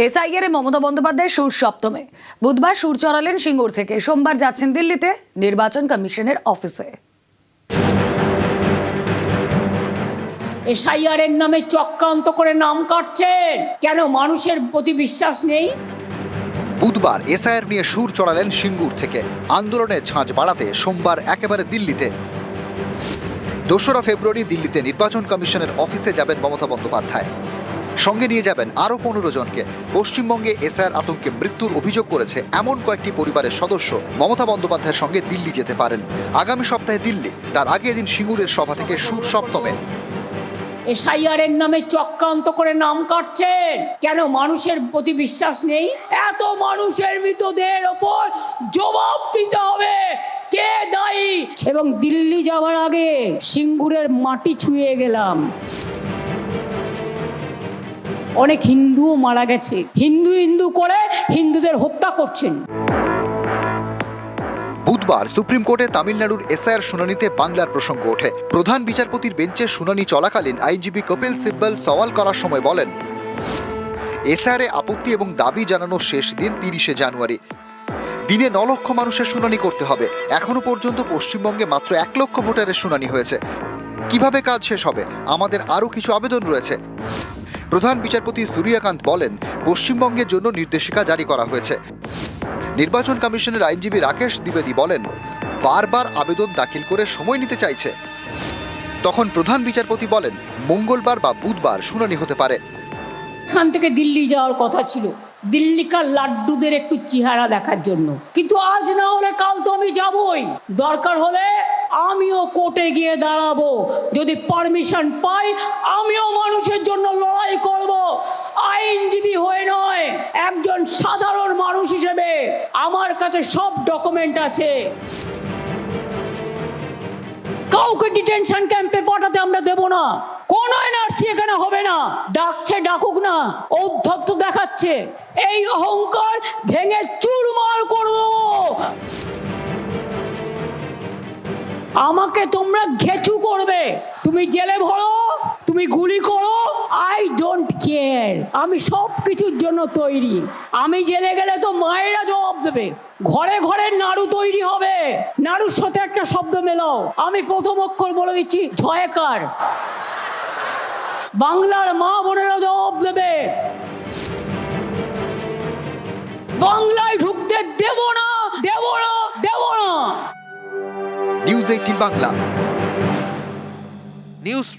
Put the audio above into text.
SIR Mamata Bandyopadhyay সুর সপ্তমে বুধবার সুর চড়ালেন সিঙ্গুর থেকে। সোমবার যাচ্ছেন দিল্লিতে নির্বাচন কমিশনের অফিসে। এসআইআর এর নামে চক্রান্ত করে নাম কাটছেন কেন? মানুষের প্রতি বিশ্বাস নেই। বুধবার এসআইআর নিয়ে সুর চড়ালেন সিঙ্গুর থেকে। আন্দোলনের ঝাঁঝ বাড়াতে সোমবার একেবারে দিল্লিতে। 2রা ফেব্রুয়ারি দিল্লিতে নির্বাচন কমিশনের অফিসে যাবেন মমতা বন্দ্যোপাধ্যায়। সঙ্গে নিয়ে যাবেন আরো 15 জনকে। পশ্চিমবঙ্গে এসআইআর আতঙ্কে মৃত্যুর অভিযোগ করেছে এমন কয়েকটি পরিবারের সদস্য মমতা বন্দ্যোপাধ্যায়ের সঙ্গে দিল্লি যেতে পারেন। আগামী সপ্তাহে দিল্লি, তার আগে এদিন সিঙ্গুরের সভা থেকে সুর সপ্তমে। এসআইআর এর নামে চক্রান্ত করে নাম কাটছেন কেন? মানুষের প্রতি বিশ্বাস নেই। এত মানুষের মৃতদেহের ওপর জবাব দিতে হবে, কে দায়ী। এবং দিল্লি যাওয়ার আগে সিঙ্গুরের মাটি ছুঁয়ে গেলাম। অনেক হিন্দুও মারা গেছে, হিন্দু করে হিন্দুদের হত্যা করছেন। বুধবার সুপ্রিম কোর্টে তামিলনাড়ুর এসআইআর শুনানিতে বাংলার প্রসঙ্গ ওঠে। প্রধান বিচারপতির বেঞ্চে শুনানি চলাকালীন আইনজীবী কপিল সিব্বল সওয়াল করার সময় বলেন, এসআইআরে আপত্তি এবং দাবি জানানোর শেষ দিন 30শে জানুয়ারি। দিনে 9 লক্ষ মানুষের শুনানি করতে হবে। এখনো পর্যন্ত পশ্চিমবঙ্গে মাত্র 1 লক্ষ ভোটারের শুনানি হয়েছে। কিভাবে কাজ শেষ হবে? আমাদের আরও কিছু আবেদন রয়েছে। প্রধান বিচারপতি সূর্যকান্ত বলেন, পশ্চিমবঙ্গের জন্য নির্দেশিকা জারি করা হয়েছে। নির্বাচন কমিশনের আইনজীবী রাকেশ দ্বিবেদী বলেন, বারবার আবেদন দাখিল করে সময় নিতে চাইছে। তখন প্রধান বিচারপতি বলেন, মঙ্গলবার বা বুধবার শুনানি হতে পারে। এখান থেকে দিল্লি যাওয়ার কথা ছিল, দিল্লিকার লাড্ডুদের একটু চেহারা দেখার জন্য, কিন্তু আজ না হলে কাল তো আমি যাবই। দরকার হলে আমিও কোর্টে গিয়ে দাঁড়াবো। যদি পারমিশন পাই আমিও মানুষের জন্য লড়াই করব। আইনজীবী হয়ে নয়, একজন সাধারণ মানুষ হিসেবে আমার কাছে সব ডকুমেন্ট আছে। কাউকে ডিটেনশন ক্যাম্পে পাঠাতে আমরা দেব না। কোন এনআরসি এখানে হবে না। ডাকছে ডাকুক না, ঔদ্ধত্য দেখাচ্ছে। এই অহংকার ভেঙে চুরমার করব। আমাকে তোমরা ঘেচু করবে, তুমি জেলে ভরো, তুমি গুলি করো, আই ডোন্ট কেয়ার। আমি সব কিছুর জন্য তৈরি। আমি জেলে গেলে তো মায়েরা জবাব দেবে। ঘরে ঘরে নাড়ু তৈরি হবে। নাড়ুর সাথে একটা শব্দ মেলাও। আমি প্রথম অক্ষর বলে দিচ্ছি, জয়কার। বাংলার মা বোনেরা জবাব দেবে। বাংলায় ঢুকতে দেব না, দেব না, দেব না। নিউজ 18 বাংলা। নিউজ